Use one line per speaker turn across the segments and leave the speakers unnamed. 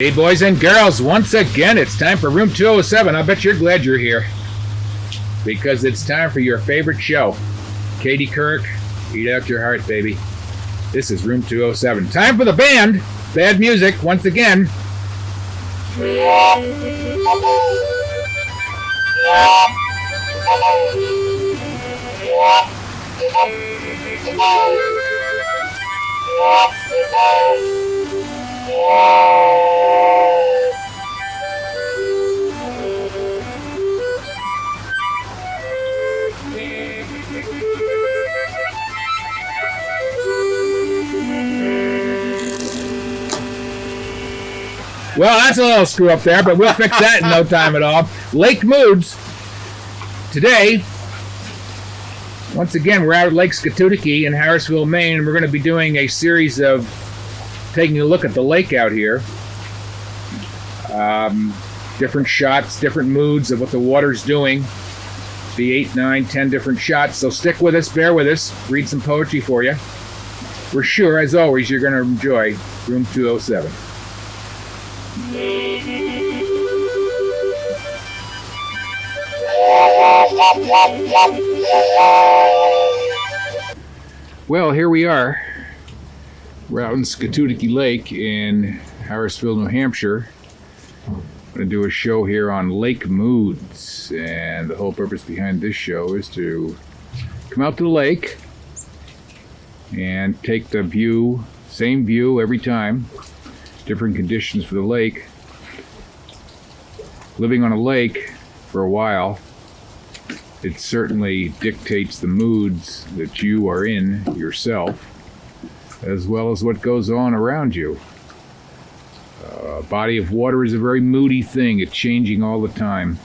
Hey boys and girls, once again it's time for room 207. I bet you're glad you're here because it's time for your favorite show. Katie Couric, eat out your heart, baby. This is room 207. Time for the band. Bad music once again. Well, that's a little screw up there, but we'll fix that in no time at all. Lake Moods. Today, once again, we're out at Lake Scatuoky in Harrisville, Maine, and we're going to be doing a series of taking a look at the lake out here. Different shots, different moods of what the water's doing. Be 8, 9, 10 different shots. So stick with us, bear with us, read some poetry for you. We're sure, as always, you're going to enjoy room 207. Well, here we are. We're out in Scatuoky Lake in Harrisville, New Hampshire. I'm going to do a show here on lake moods, and the whole purpose behind this show is to come out to the lake and take the view, same view every time, different conditions for the lake. Living on a lake for a while, it certainly dictates the moods that you are in yourself, as well as what goes on around you. A body of water is a very moody thing. It's changing all the time.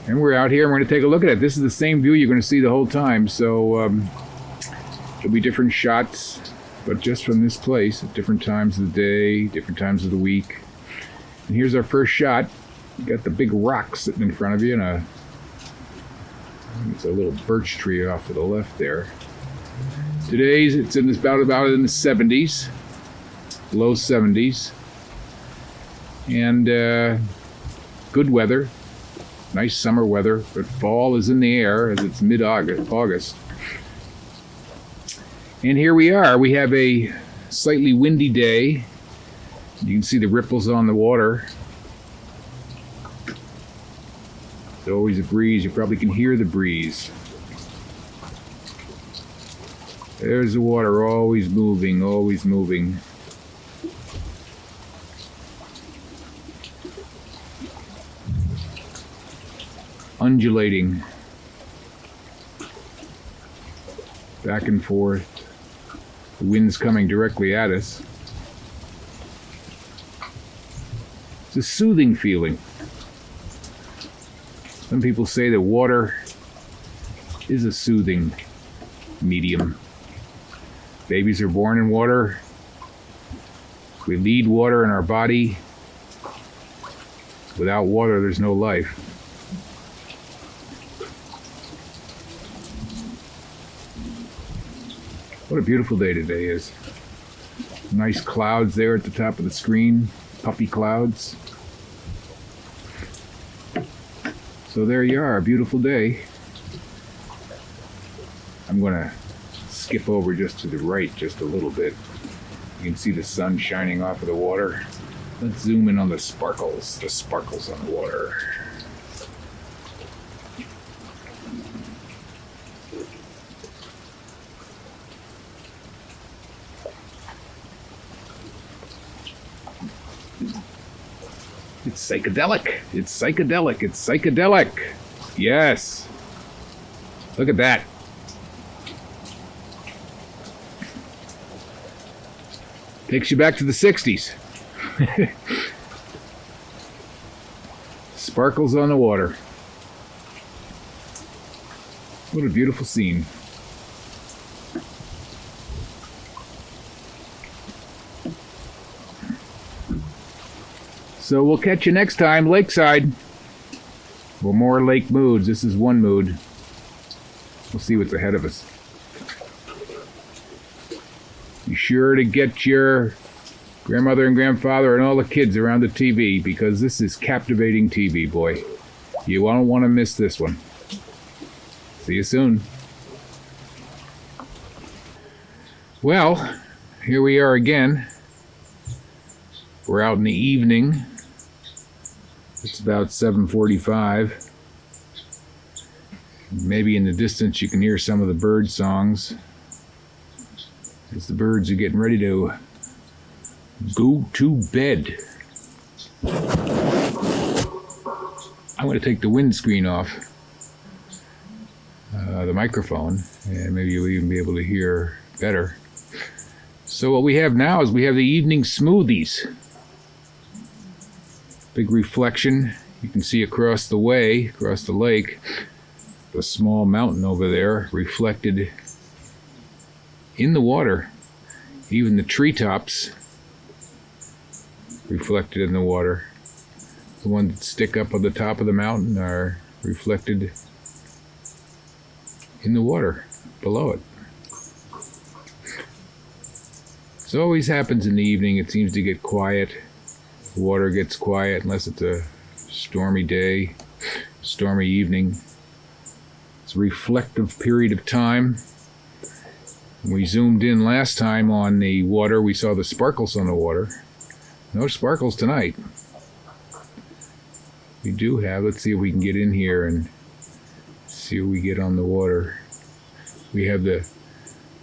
And we're out here and we're going to take a look at it. This is the same view you're going to see the whole time, so there'll be different shots, but just from this place at different times of the day, different times of the week. And here's our first shot. You got the big rock sitting in front of you, and it's a little birch tree off to the left there. Today's it's in about in the 70s, low 70s, and good weather, nice summer weather. But fall is in the air as it's mid-August. And here we are. We have a slightly windy day. You can see the ripples on the water. There's always a breeze. You probably can hear the breeze. There's the water, always moving, always moving. Undulating. Back and forth. The wind's coming directly at us. It's a soothing feeling. Some people say that water is a soothing medium. Babies are born in water. We need water in our body. Without water, there's no life. What a beautiful day today is. Nice clouds there at the top of the screen, puffy clouds. So there you are, a beautiful day. I'm going to skip over just to the right just a little bit. You can see the sun shining off of the water. Let's zoom in on the sparkles on the water. It's psychedelic. It's psychedelic. It's psychedelic. Yes. Look at that. Takes you back to the 60s. Sparkles on the water. What a beautiful scene. So we'll catch you next time, Lakeside. Well, more lake moods. This is one mood. We'll see what's ahead of us. Be sure to get your grandmother and grandfather and all the kids around the TV, because this is captivating TV, boy. You won't want to miss this one. See you soon. Well, here we are again. We're out in the evening. It's about 7:45. Maybe in the distance you can hear some of the bird songs as the birds are getting ready to go to bed. I'm going to take the windscreen off the microphone, and maybe you'll even be able to hear better. So what we have now is we have the evening smoothies. Big reflection. You can see across the way, across the lake, a small mountain over there reflected in the water. Even the treetops reflected in the water. The ones that stick up on the top of the mountain are reflected in the water below it. This always happens in the evening. It seems to get quiet. The water gets quiet unless it's a stormy day, stormy evening. It's a reflective period of time. When we zoomed in last time on the water, we saw the sparkles on the water. No sparkles tonight. We do have, let's see if we can get in here and see what we get on the water. We have the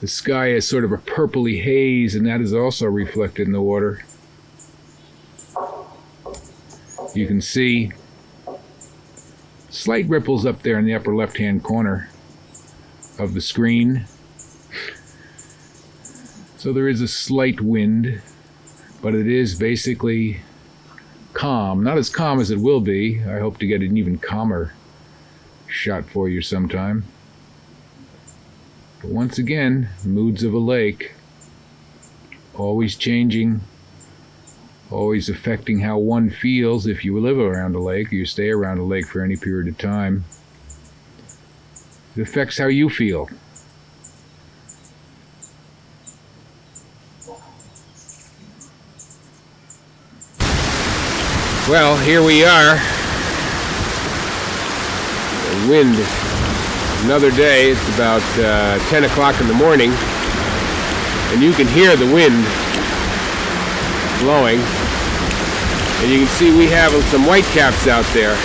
sky is sort of a purpley haze, and that is also reflected in the water. You can see slight ripples up there in the upper left-hand corner of the screen. So there is a slight wind, but it is basically calm. Not as calm as it will be. I hope to get an even calmer shot for you sometime. But once again, moods of a lake, always changing, always affecting how one feels. If you live around a lake, or you stay around a lake for any period of time, it affects how you feel. Well, here we are. The wind, another day. It's about 10 o'clock in the morning, and you can hear the wind blowing. And you can see we have some whitecaps out there.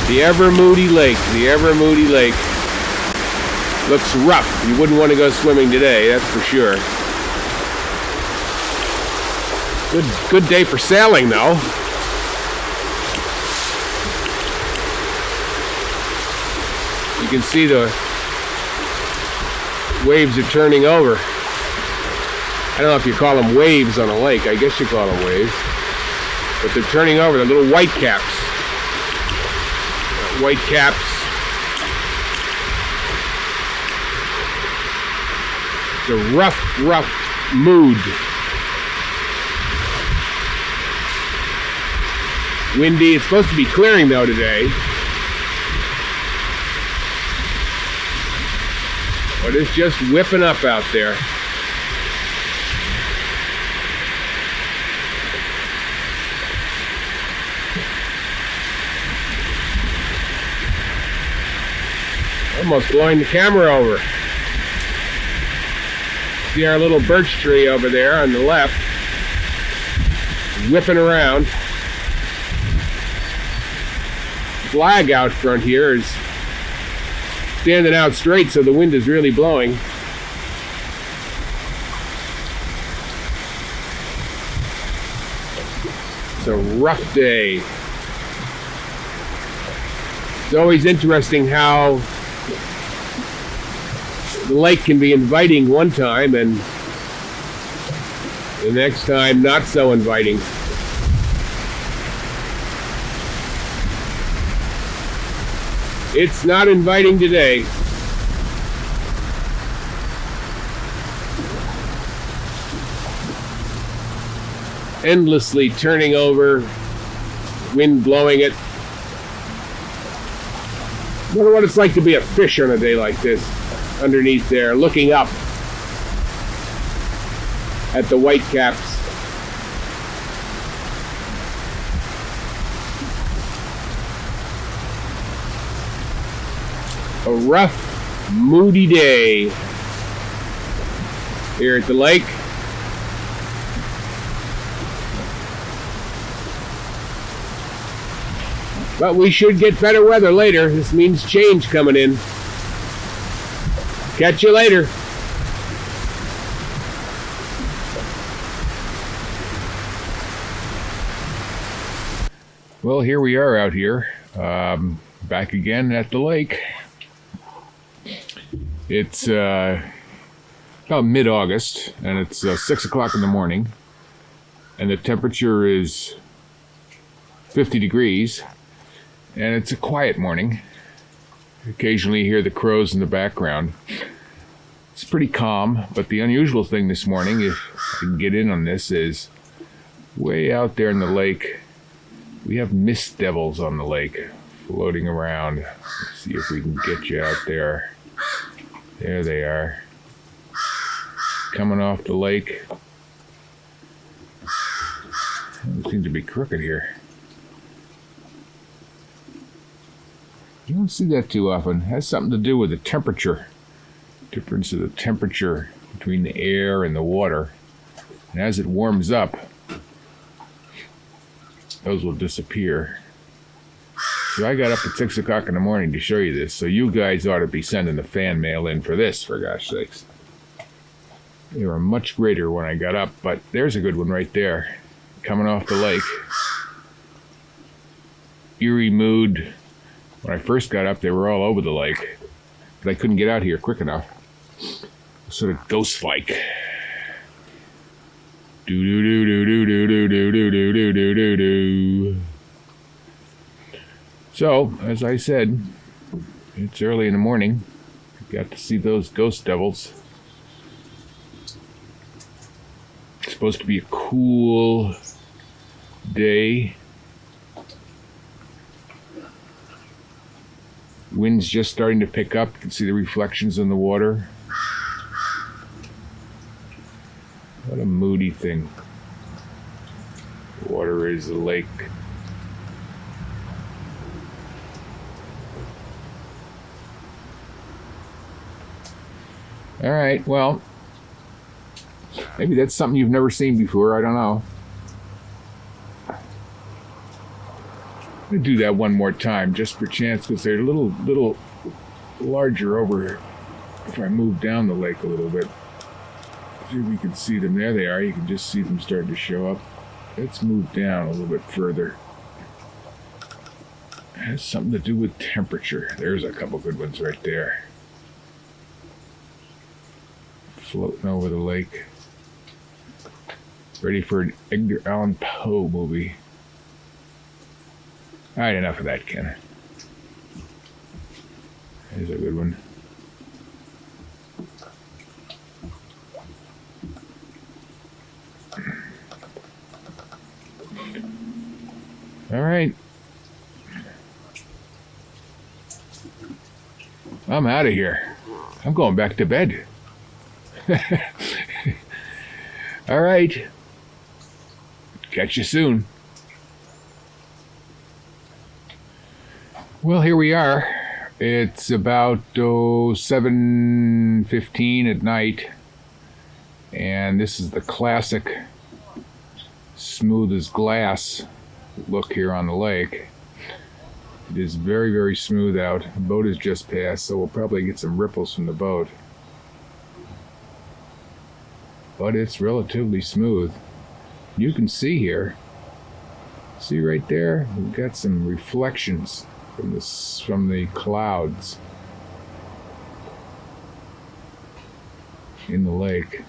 The ever-moody lake. The ever-moody lake looks rough. You wouldn't want to go swimming today, that's for sure. Good day for sailing, though. You can see the waves are turning over. I don't know if you call them waves on a lake. I guess you call them waves. But they're turning over. They're little white caps. White caps. It's a rough mood. Windy. It's supposed to be clearing though today. But it's just whipping up out there. Almost blowing the camera over. See our little birch tree over there on the left, whipping around. Flag out front here is standing out straight, so the wind is really blowing. It's a rough day. It's always interesting how the lake can be inviting one time and the next time not so inviting. It's not inviting today. Endlessly turning over, wind blowing it. I wonder what it's like to be a fish on a day like this, underneath there, looking up at the white caps a rough, moody day here at the lake. But we should get better weather later. This means change coming in. Catch you later. Well, here we are out here, back again at the lake. It's about mid-August, and it's 6 o'clock in the morning, and the temperature is 50 degrees, and it's a quiet morning. Occasionally you hear the crows in the background. It's pretty calm, but the unusual thing this morning, if I can get in on this, is way out there in the lake, we have mist devils on the lake floating around. Let's see if we can get you out there. There they are. Coming off the lake. They seem to be crooked here. You don't see that too often. It has something to do with the temperature. Difference of the temperature between the air and the water. And as it warms up, those will disappear. So I got up at 6 o'clock in the morning to show you this, so you guys ought to be sending the fan mail in for this, for gosh sakes. They were much greater when I got up, but there's a good one right there, coming off the lake. Eerie mood. When I first got up, they were all over the lake, but I couldn't get out here quick enough. Sort of ghost-like. Do-do-do-do-do-do-do-do-do-do-do-do. So, as I said, it's early in the morning. Got to see those ghost devils. It's supposed to be a cool day. Wind's just starting to pick up. You can see the reflections in the water. What a moody thing. The water is the lake. All right, well, maybe that's something you've never seen before. I don't know. I'm going to do that one more time just for chance, because they're a little larger over here. If I move down the lake a little bit. See if we can see them. There they are. You can just see them starting to show up. Let's move down a little bit further. It has something to do with temperature. There's a couple good ones right there. Floating over the lake. Ready for an Edgar Allan Poe movie. All right, enough of that, Ken. There's a good one. All right. I'm out of here. I'm going back to bed. All right. Catch you soon. Well, here we are. It's about 7:15 at night. And this is the classic smooth as glass look here on the lake. It is very, very smooth out. The boat has just passed, so we'll probably get some ripples from the boat. But it's relatively smooth. You can see here, see right there, we've got some reflections from the clouds in the lake.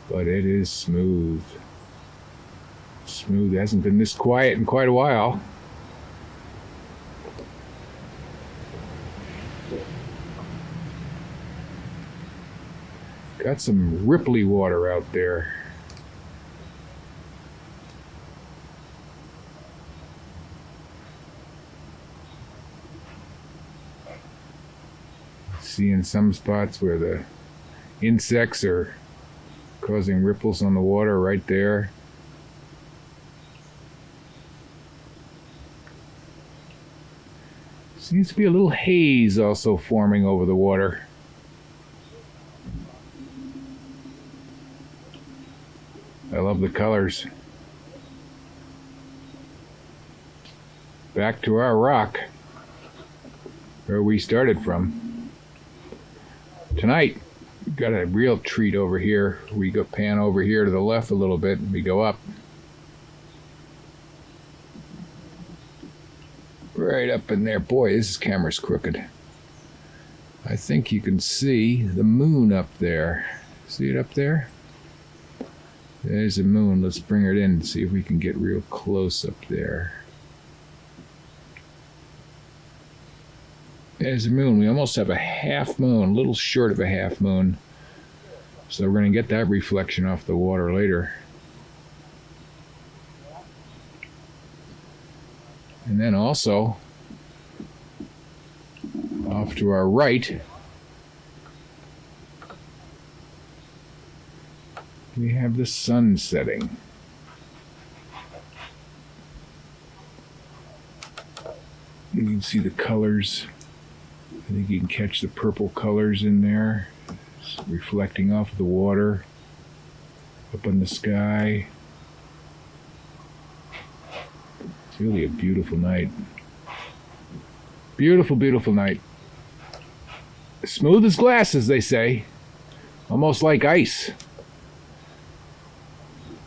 But it is smooth. Smooth. It hasn't been this quiet in quite a while. Got some ripply water out there. See in some spots where the insects are causing ripples on the water right there. Seems to be a little haze also forming over the water. I love the colors. Back to our rock, where we started from. Tonight, we've got a real treat over here. We go pan over here to the left a little bit, and we go up. Right up in there. Boy, this camera's crooked. I think you can see the moon up there. See it up there? There's the moon. Let's bring it in and see if we can get real close up there. There's the moon. We almost have a half moon, a little short of a half moon. So we're going to get that reflection off the water later. And then also, off to our right, we have the sun setting. You can see the colors. I think you can catch the purple colors in there. It's reflecting off the water, up in the sky. It's really a beautiful night. Beautiful, beautiful night. Smooth as glass, as they say. Almost like ice.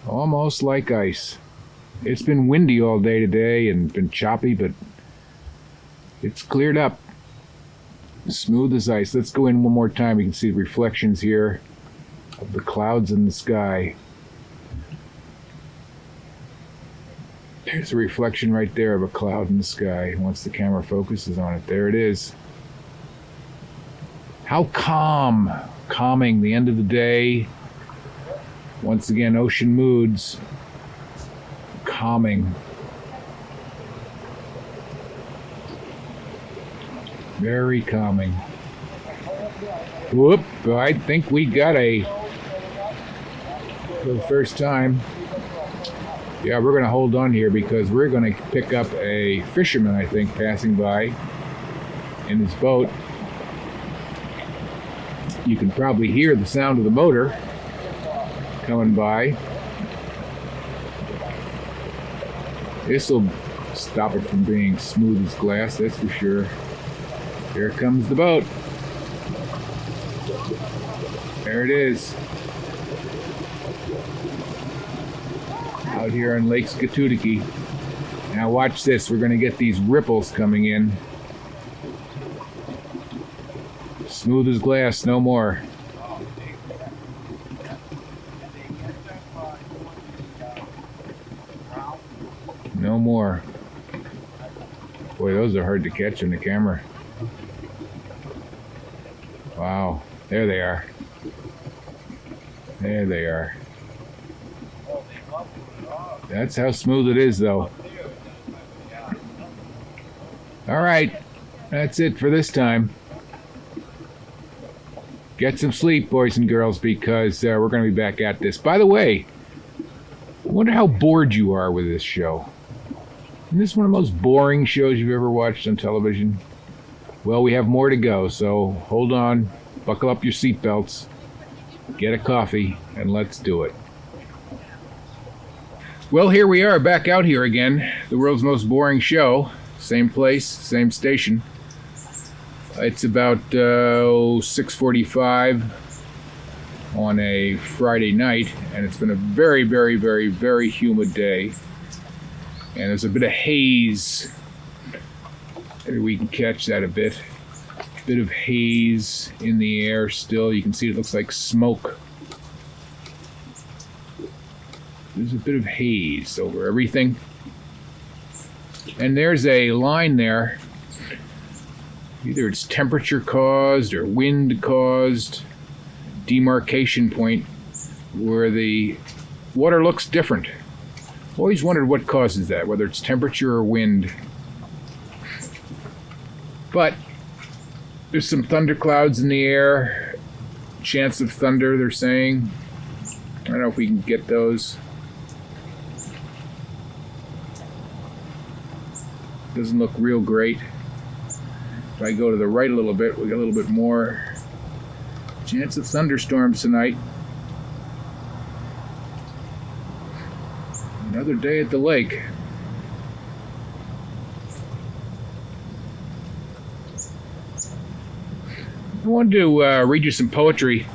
Almost like ice. It's been windy all day today and been choppy, but it's cleared up. Smooth as ice. Let's go in one more time. You can see the reflections here of the clouds in the sky. There's a reflection right there of a cloud in the sky. Once the camera focuses on it, there it is. How calming the end of the day. Once again, ocean moods. Calming. Very calming. Whoop, I think we got for the first time. Yeah, we're going to hold on here because we're going to pick up a fisherman, I think, passing by in his boat. You can probably hear the sound of the motor coming by. This will stop it from being smooth as glass, that's for sure. Here comes the boat. There it is. Out here on Lake Scatutucky. Now watch this. We're going to get these ripples coming in. Smooth as glass, no more. No more. Boy, those are hard to catch on the camera. Wow, there they are. There they are. That's how smooth it is, though. All right, that's it for this time. Get some sleep, boys and girls, because we're going to be back at this. By the way, I wonder how bored you are with this show. Isn't this one of the most boring shows you've ever watched on television? Well, we have more to go, so hold on, buckle up your seatbelts, get a coffee, and let's do it. Well, here we are, back out here again. The world's most boring show. Same place, same station. It's about 6:45 on a Friday night, and it's been a very, very, very, very humid day. And there's a bit of haze. Maybe we can catch that a bit. A bit of haze in the air still. You can see it looks like smoke. There's a bit of haze over everything. And there's a line there. Either it's temperature caused or wind caused. Demarcation point where the water looks different. Always wondered what causes that, whether it's temperature or wind. But there's some thunderclouds in the air. Chance of thunder, they're saying. I don't know if we can get those. Doesn't look real great. If I go to the right a little bit, we got a little bit more chance of thunderstorms tonight. Another day at the lake. I wanted to read you some poetry.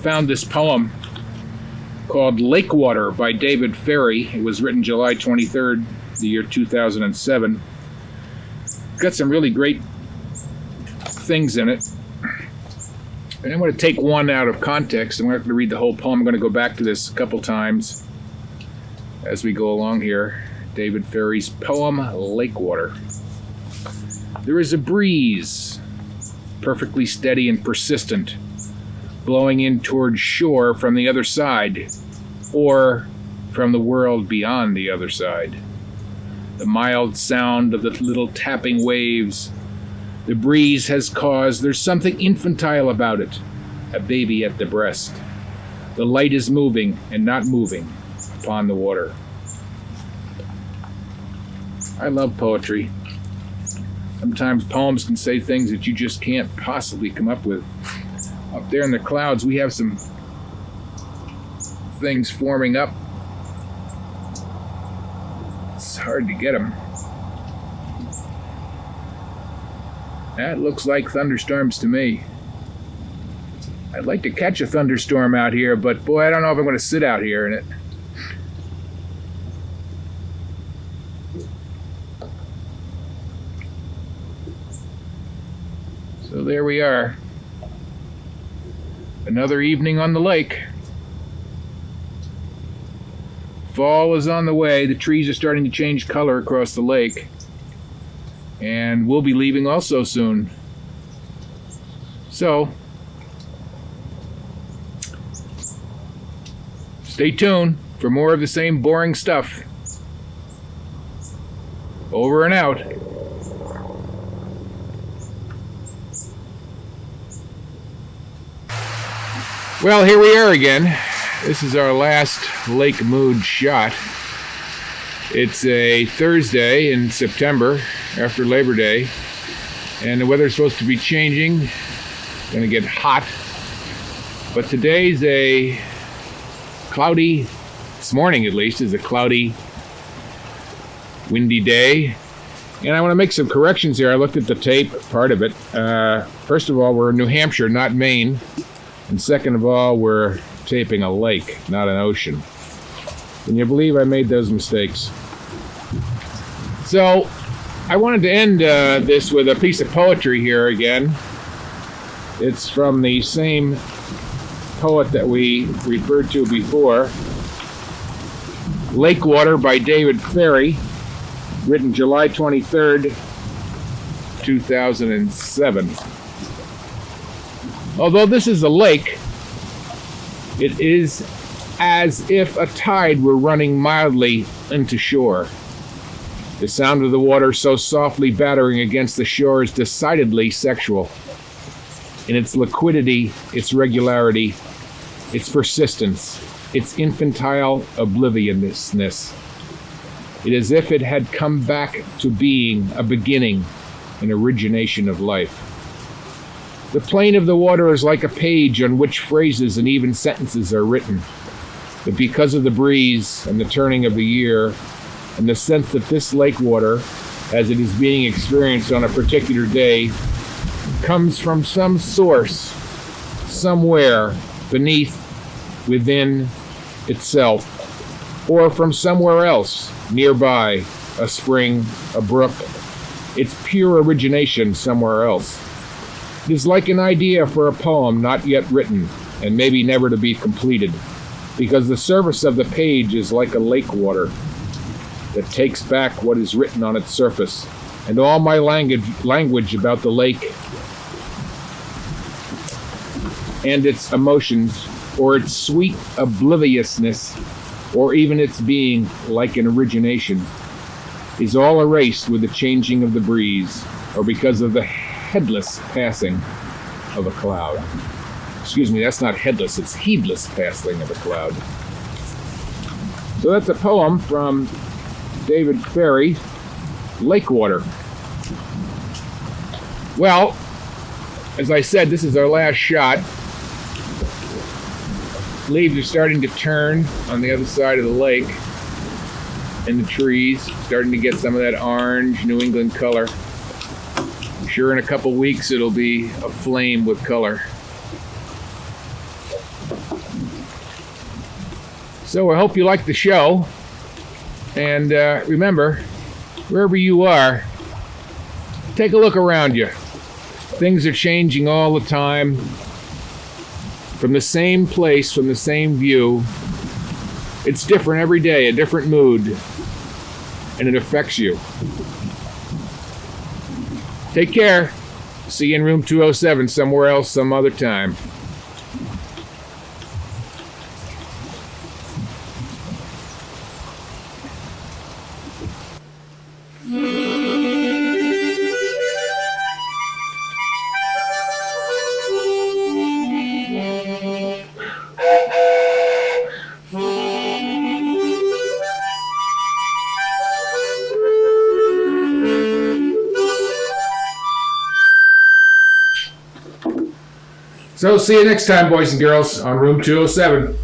Found this poem called Lake Water by David Ferry. It was written July 23rd, the year 2007. Got some really great things in it. And I'm going to take one out of context. I'm not going to read the whole poem. I'm going to go back to this a couple times as we go along here. David Ferry's poem, Lake Water. There is a breeze, perfectly steady and persistent, blowing in toward shore from the other side, or from the world beyond the other side. The mild sound of the little tapping waves the breeze has caused, there's something infantile about it, a baby at the breast. The light is moving and not moving upon the water. I love poetry. Sometimes poems can say things that you just can't possibly come up with. Up there in the clouds, we have some things forming up. It's hard to get them. That looks like thunderstorms to me. I'd like to catch a thunderstorm out here, but boy, I don't know if I'm going to sit out here in it. So there we are. Another evening on the lake. Fall is on the way. The trees are starting to change color across the lake. And we'll be leaving also soon. So, stay tuned for more of the same boring stuff. Over and out. Well, here we are again. This is our last Lake Mood shot. It's a Thursday in September after Labor Day, and the weather's supposed to be changing. It's going to get hot, but today's a cloudy, this morning at least, is a cloudy, windy day. And I want to make some corrections here. I looked at the tape, part of it. First of all, we're in New Hampshire, not Maine. And second of all, we're taping a lake, not an ocean. Can you believe I made those mistakes? So, I wanted to end this with a piece of poetry here again. It's from the same poet that we referred to before. Lake Water by David Ferry, written July 23rd, 2007. Although this is a lake, it is as if a tide were running mildly into shore. The sound of the water so softly battering against the shore is decidedly sexual. In its liquidity, its regularity, its persistence, its infantile obliviousness. It is as if it had come back to being a beginning, an origination of life. The plane of the water is like a page on which phrases and even sentences are written. But because of the breeze and the turning of the year, and the sense that this lake water, as it is being experienced on a particular day, comes from some source, somewhere beneath, within itself, or from somewhere else, nearby, a spring, a brook, its pure origination somewhere else. It is like an idea for a poem not yet written, and maybe never to be completed, because the surface of the page is like a lake water that takes back what is written on its surface, and all my language about the lake and its emotions, or its sweet obliviousness, or even its being like an origination, is all erased with the changing of the breeze, or because of the headless passing of a cloud. Excuse me, that's not headless, it's heedless passing of a cloud. So that's a poem from David Ferry, Lake Water. Well, as I said, this is our last shot. Leaves are starting to turn on the other side of the lake, and the trees starting to get some of that orange New England color. I'm sure in a couple weeks it'll be aflame with color. So I hope you like the show, and remember, wherever you are, take a look around you. Things are changing all the time. From the same place, from the same view, it's different every day, a different mood, and it affects you. Take care. See you in room 207 somewhere else some other time. So see you next time, boys and girls, on room 207.